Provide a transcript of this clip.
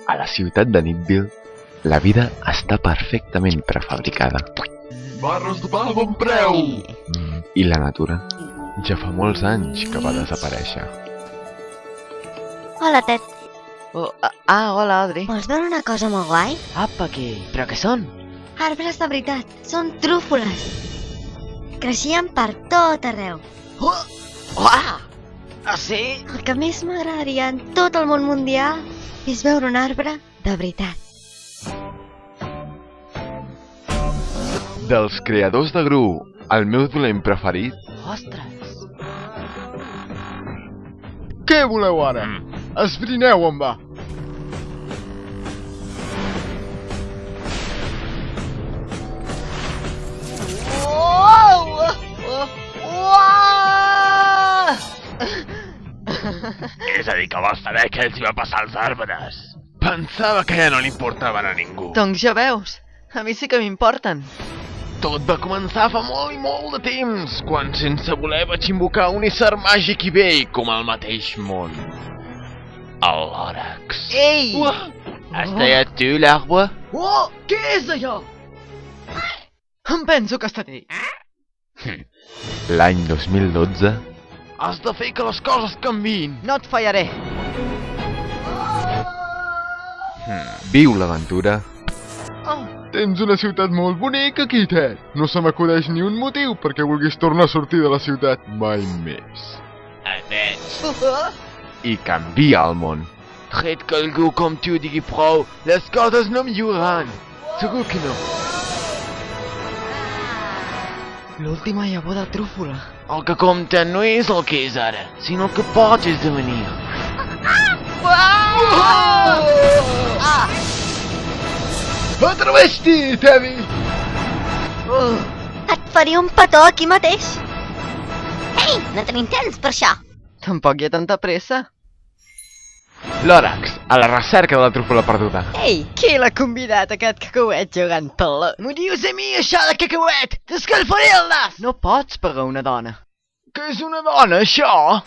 A la ciutat de Nitville, la vida està perfectament prefabricada. Barres de pa a bon preu! I la natura ja fa molts anys que va desaparèixer. Hola, Ted. Hola, Audrey. Vols veure una cosa molt guai? Apa, què? Però què són? Arbres de veritat. Són trúfoles. Creixien per tot arreu. Sí? El que més m'agradaria en tot el món mundial és veure un arbre de veritat. Dels creadors de Gru, el meu dolent preferit... Ostres! Què voleu ara? Esbrineu on va! És a dir, que vols saber què els hi va passar als arbres. Pensava que ja no li importaven a ningú. Doncs ja veus, a mi sí que m'importen. Tot va començar fa molt i molt de temps, quan sense voler vaig invocar un ésser màgic i vell com el mateix món. El Lòrax. Ei! Has tallat tu l'arbre? Oh, què és allò? Em penso que ha estat ell. L'any 2012... Has de fer que les coses canviïn. No et fallaré. Viu l'aventura. Tens una ciutat molt bonica aquí, Ted. No se m'acudeix ni un motiu perquè vulguis tornar a sortir de la ciutat mai més. I canvia el món. Tret que algú com tu digui prou, les coses no milloraran. Segur que no. L'última llavor de trúfola. El que compta no és el que és ara, sinó el que pots esdevenir. Atreveix-t'hi, Teddy! Et faria un petó aquí mateix. Ei, no tenim temps per això. Tampoc hi ha tanta pressa. Lòrax, a la recerca de la trúfola perduda. Ei, qui l'ha convidat aquest cacauet jugant pelot? M'ho dius a mi, això de cacauet? T'escalfaré el nas! No pots pagar una dona. Que és una dona, això?